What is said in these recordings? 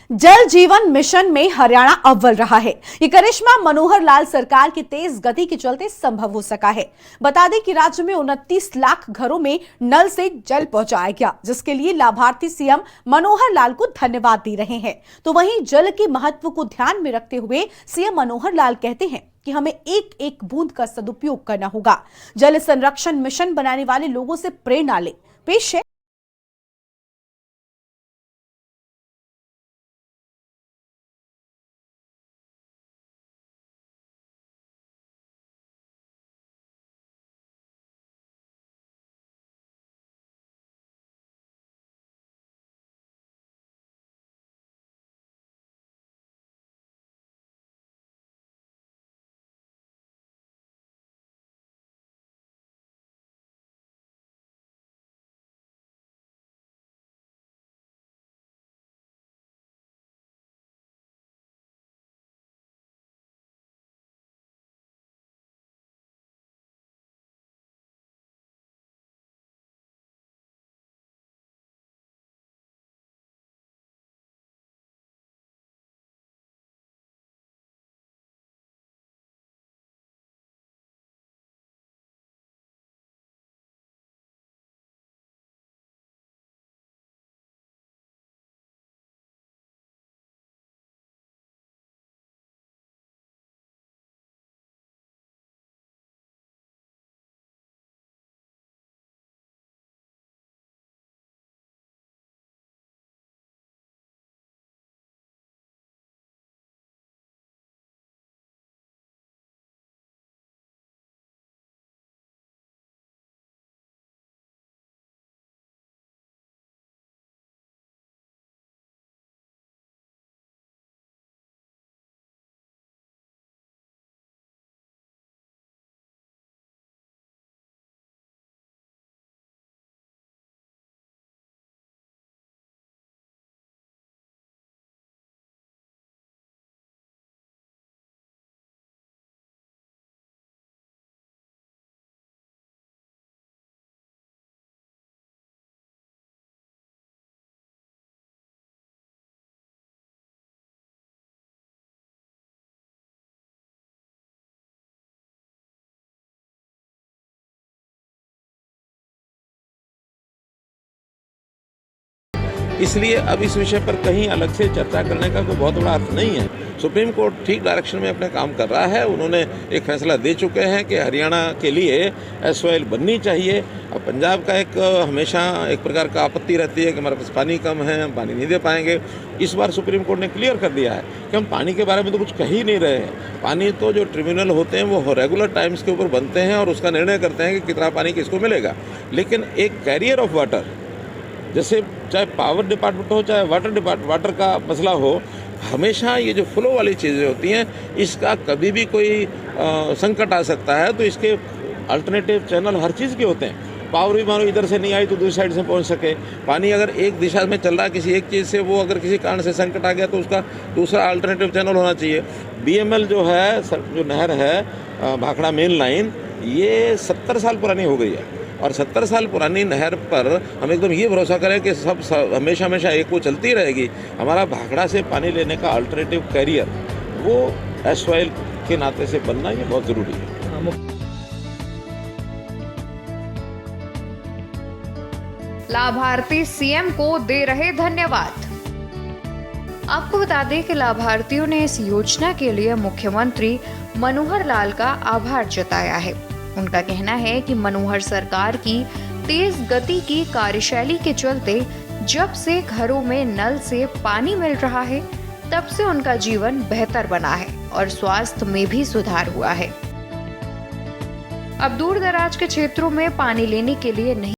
जल जीवन मिशन में हरियाणा अव्वल रहा है। ये करिश्मा मनोहर लाल सरकार की तेज गति के चलते संभव हो सका है। बता दें कि राज्य में 29 लाख घरों में नल से जल पहुंचाया गया, जिसके लिए लाभार्थी सीएम मनोहर लाल को धन्यवाद दे रहे हैं। तो वहीं जल के महत्व को ध्यान में रखते हुए सीएम मनोहर लाल कहते हैं कि हमें एक एक बूंद का सदुपयोग करना होगा। जल संरक्षण मिशन बनाने वाले लोगों से प्रेरणा ले। पेश है इसलिए अब इस विषय पर कहीं अलग से चर्चा करने का कोई बहुत बड़ा अर्थ नहीं है। सुप्रीम कोर्ट ठीक डायरेक्शन में अपने काम कर रहा है। उन्होंने एक फैसला दे चुके हैं कि हरियाणा के लिए एसवाइल बननी चाहिए। अब पंजाब का एक हमेशा एक प्रकार का आपत्ति रहती है कि हमारे पास पानी कम है, हम पानी नहीं दे पाएंगे। इस बार सुप्रीम कोर्ट ने क्लियर कर दिया है कि हम पानी के बारे में तो कुछ कह ही नहीं रहे हैं। पानी तो जो ट्रिब्यूनल होते हैं वो रेगुलर टाइम्स के ऊपर बनते हैं और उसका निर्णय करते हैं कि कितना पानी किसको मिलेगा। लेकिन एक कैरियर ऑफ वाटर, जैसे चाहे पावर डिपार्टमेंट हो चाहे वाटर का मसला हो, हमेशा ये जो फ्लो वाली चीज़ें होती हैं इसका कभी भी कोई संकट आ सकता है। तो इसके अल्टरनेटिव चैनल हर चीज़ के होते हैं। पावर भी मानो इधर से नहीं आई तो दूसरी साइड से पहुंच सके। पानी अगर एक दिशा में चल रहा है किसी एक चीज़ से, वो अगर किसी कारण से संकट आ गया तो उसका दूसरा अल्टरनेटिव चैनल होना चाहिए। बीएमएल जो है, जो नहर है भाखड़ा मेन लाइन, ये 70 साल पुरानी हो गई है और 70 साल पुरानी नहर पर हम एकदम ये भरोसा करें कि सब हमेशा एक वो चलती रहेगी। हमारा भाखड़ा से पानी लेने का अल्टरनेटिव कैरियर वो एसवाइल के नाते से बनना ये बहुत ज़रूरी है। लाभार्थी सीएम को दे रहे धन्यवाद। आपको बता दें कि लाभार्थियों ने इस योजना के लिए मुख्यमंत्री मनोहर लाल का आभार जताया है। उनका कहना है कि मनोहर सरकार की तेज गति की कार्यशैली के चलते जब से घरों में नल से पानी मिल रहा है, तब से उनका जीवन बेहतर बना है और स्वास्थ्य में भी सुधार हुआ है। अब दूर दराज के क्षेत्रों में पानी लेने के लिए नहीं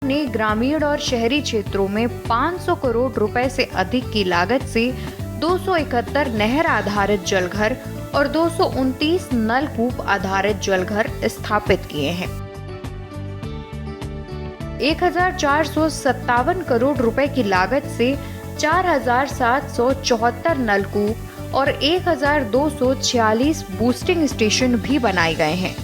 ने ग्रामीण और शहरी क्षेत्रों में 500 करोड़ रुपए से अधिक की लागत से 271 नहर आधारित जलघर और 229 नलकूप आधारित जलघर स्थापित किए हैं। 1457 करोड़ रुपए की लागत से 4774 नलकूप और 1246 बूस्टिंग स्टेशन भी बनाए गए हैं।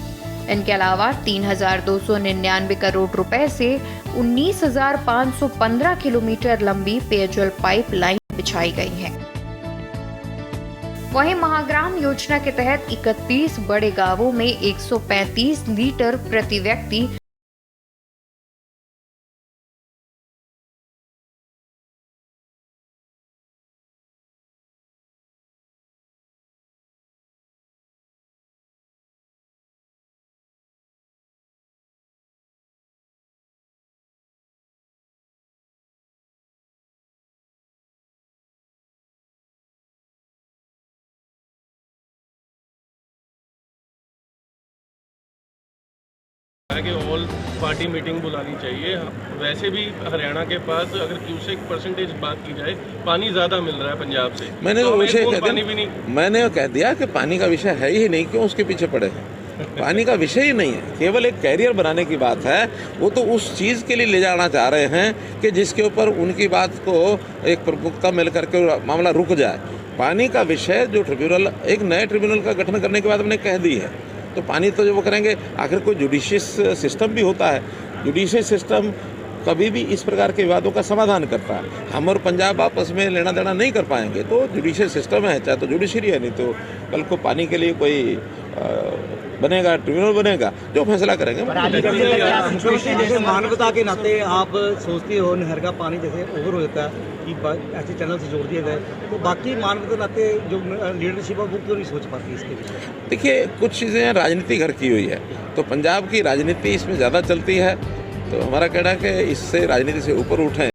इनके अलावा 3299 करोड़ रुपए से 19,515 किलोमीटर लंबी पेयजल पाइपलाइन बिछाई गई है। वहीं महाग्राम योजना के तहत 31 बड़े गांवों में 135 लीटर प्रति व्यक्ति कि ऑल पार्टी मीटिंग बुलानी चाहिए। वैसे भी हरियाणा के पास अगर क्यूसेक परसेंटेज बात की जाए, पानी ज़्यादा मिल रहा है पंजाब से। मैंने तो विषय कह दिया कि पानी का विषय है ही नहीं, क्यों उसके पीछे पड़े हैं। पानी का विषय ही नहीं है, केवल एक कैरियर बनाने की बात है। वो तो उस चीज़ के लिए ले जाना चाह रहे हैं कि जिसके ऊपर उनकी बात को एक प्रमुखता मिल करके मामला रुक जाए। पानी का विषय जो ट्रिब्यूनल, एक नए ट्रिब्यूनल का गठन करने के बाद हमने कह दी है, तो पानी तो जो वो करेंगे। आखिर कोई जुडिशियस सिस्टम भी होता है, जुडिशियस सिस्टम कभी भी इस प्रकार के विवादों का समाधान करता है। हम और पंजाब आपस में लेना देना नहीं कर पाएंगे, तो जुडिशियल सिस्टम है, चाहे तो जुडिशरी है, नहीं तो कल को पानी के लिए कोई बनेगा, ट्रिब्यूनल बनेगा, जो फैसला करेंगे। मानवता के नाते आप सोचते हो नहर का पानी जैसे ओवर हो जाता है कि ऐसे चैनल से जोड़ दिया जाए, तो बाकी मानवता के नाते जो लीडरशिप है वो क्यों नहीं सोच पाती इसके लिए? देखिए, कुछ चीज़ें राजनीति घर की हुई है, तो पंजाब की राजनीति इसमें ज़्यादा चलती है, तो हमारा कहना है कि इससे राजनीति से ऊपर उठें।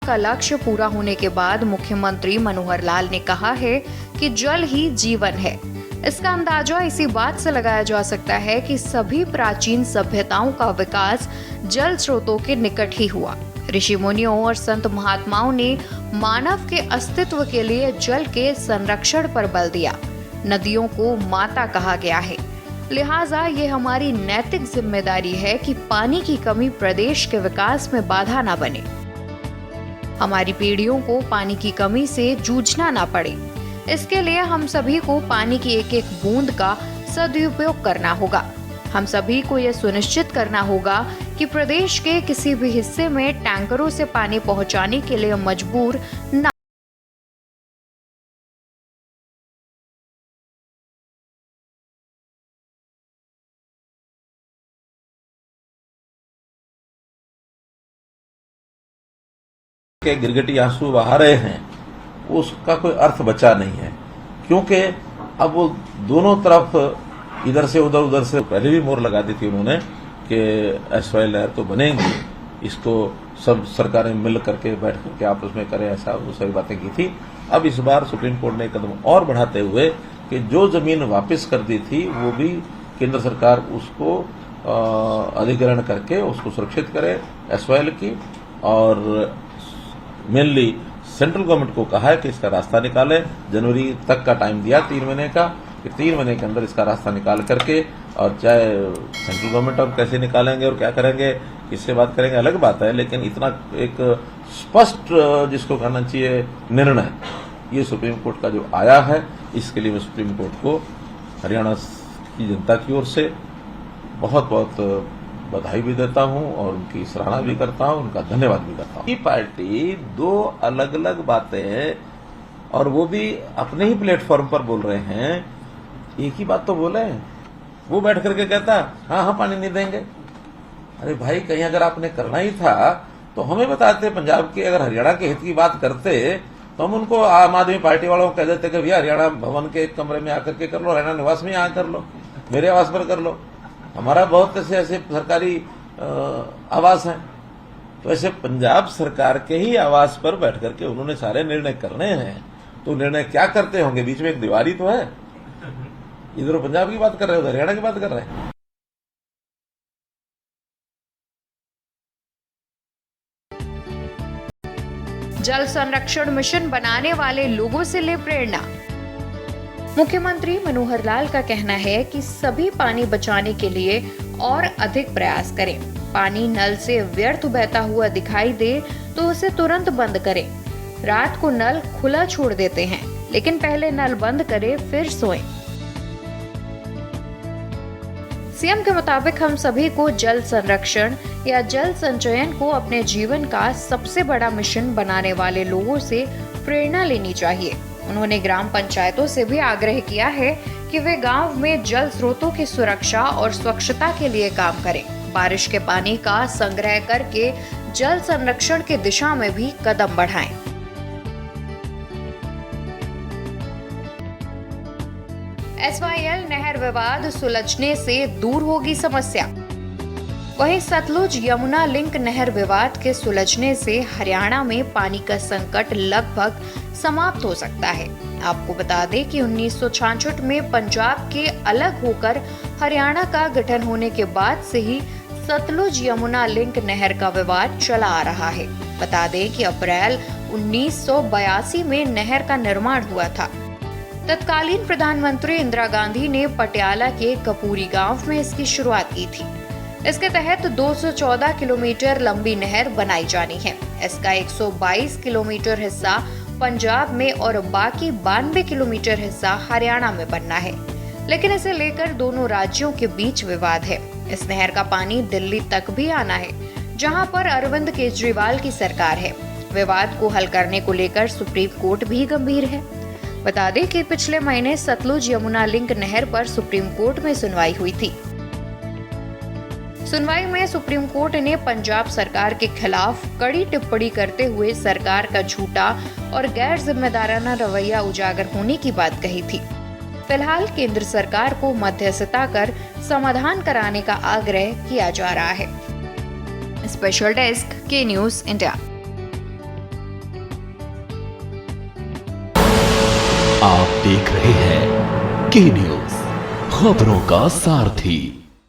का लक्ष्य पूरा होने के बाद मुख्यमंत्री मनोहर लाल ने कहा है कि जल ही जीवन है। इसका अंदाजा इसी बात से लगाया जा सकता है कि सभी प्राचीन सभ्यताओं का विकास जल स्रोतों के निकट ही हुआ। ऋषि मुनियों और संत महात्माओं ने मानव के अस्तित्व के लिए जल के संरक्षण पर बल दिया। नदियों को माता कहा गया है, लिहाजा ये हमारी नैतिक जिम्मेदारी है कि पानी की कमी प्रदेश के विकास में बाधा न बने, हमारी पीढ़ियों को पानी की कमी से जूझना ना पड़े। इसके लिए हम सभी को पानी की एक एक बूंद का सदुपयोग करना होगा। हम सभी को यह सुनिश्चित करना होगा कि प्रदेश के किसी भी हिस्से में टैंकरों से पानी पहुंचाने के लिए मजबूर न के गिरगिटी आंसू बहा रहे हैं, उसका कोई अर्थ बचा नहीं है, क्योंकि अब वो दोनों तरफ इधर से उधर से पहले भी मोहर लगा दी थी उन्होंने कि एसवाई लहर तो बनेगी, इसको सब सरकारें मिल करके बैठ करके आपस में करें, ऐसा वो सारी बातें की थी। अब इस बार सुप्रीम कोर्ट ने एक कदम और बढ़ाते हुए कि जो जमीन वापस कर दी थी वो भी केंद्र सरकार उसको अधिग्रहण करके उसको सुरक्षित करे एसवाई की, और मेनली सेंट्रल गवर्नमेंट को कहा है कि इसका रास्ता निकाले। जनवरी तक का टाइम दिया 3 महीने का, फिर 3 महीने के अंदर इसका रास्ता निकाल करके, और चाहे सेंट्रल गवर्नमेंट अब कैसे निकालेंगे और क्या करेंगे, किससे बात करेंगे, अलग बात है, लेकिन इतना एक स्पष्ट जिसको कहना चाहिए निर्णय ये सुप्रीम कोर्ट का जो आया है, इसके लिए मैं सुप्रीम कोर्ट को हरियाणा की जनता की ओर से बहुत बहुत बधाई भी देता हूं और उनकी सराहना भी करता हूं, उनका धन्यवाद भी करता हूं। ये पार्टी 2 अलग अलग बातें, और वो भी अपने ही प्लेटफॉर्म पर बोल रहे हैं, एक ही बात तो बोले। वो बैठ करके कहता हाँ पानी नहीं देंगे, अरे भाई, कहीं अगर आपने करना ही था तो हमें बताते। पंजाब के अगर हरियाणा के हित की बात करते तो हम उनको, आम आदमी पार्टी वालों को कह देते कि भैया हरियाणा भवन के एक कमरे में आकर के कर लो, हरियाणा निवास में यहाँ कर लो, मेरे आवास पर कर लो। हमारा बहुत ऐसे सरकारी आवास हैं, तो ऐसे पंजाब सरकार के ही आवास पर बैठ करके उन्होंने सारे निर्णय करने हैं। तो निर्णय क्या करते होंगे? बीच में एक दीवारी तो है। इधर पंजाब की बात कर रहे हो, उधर हरियाणा की बात कर रहे हैं। जल संरक्षण मिशन बनाने वाले लोगों से ले प्रेरणा। मुख्यमंत्री मनोहर लाल का कहना है कि सभी पानी बचाने के लिए और अधिक प्रयास करें। पानी नल से व्यर्थ बहता हुआ दिखाई दे तो उसे तुरंत बंद करें। रात को नल खुला छोड़ देते हैं, लेकिन पहले नल बंद करें फिर सोएं। सीएम के मुताबिक हम सभी को जल संरक्षण या जल संचयन को अपने जीवन का सबसे बड़ा मिशन बनाने वाले लोगों से प्रेरणा लेनी चाहिए। उन्होंने ग्राम पंचायतों से भी आग्रह किया है कि वे गांव में जल स्रोतों की सुरक्षा और स्वच्छता के लिए काम करें। बारिश के पानी का संग्रह करके जल संरक्षण की दिशा में भी कदम बढ़ाएं। SYL नहर विवाद सुलझने से दूर होगी समस्या। वहीं सतलुज यमुना लिंक नहर विवाद के सुलझने से हरियाणा में पानी का संकट लगभग समाप्त हो सकता है। आपको बता दें कि 1966 में पंजाब के अलग होकर हरियाणा का गठन होने के बाद से ही सतलुज यमुना लिंक नहर का विवाद चला आ रहा है। बता दें कि अप्रैल 1982 में नहर का निर्माण हुआ था। तत्कालीन प्रधानमंत्री इंदिरा गांधी ने पटियाला के कपूरी गांव में इसकी शुरुआत की थी। इसके तहत 214 किलोमीटर लंबी नहर बनाई जानी है। इसका 122 किलोमीटर हिस्सा पंजाब में और बाकी 92 किलोमीटर हिस्सा हरियाणा में बनना है, लेकिन इसे लेकर दोनों राज्यों के बीच विवाद है। इस नहर का पानी दिल्ली तक भी आना है, जहां पर अरविंद केजरीवाल की सरकार है। विवाद को हल करने को लेकर सुप्रीम कोर्ट भी गंभीर है। बता दें कि पिछले महीने सतलुज यमुना लिंक नहर पर सुप्रीम कोर्ट में सुनवाई हुई थी। सुनवाई में सुप्रीम कोर्ट ने पंजाब सरकार के खिलाफ कड़ी टिप्पणी करते हुए सरकार का झूठा और गैर जिम्मेदाराना रवैया उजागर होने की बात कही थी। फिलहाल केंद्र सरकार को मध्यस्थता कर समाधान कराने का आग्रह किया जा रहा है। स्पेशल डेस्क के न्यूज़ इंडिया। आप देख रहे हैं के न्यूज़, खबरों का सारथी।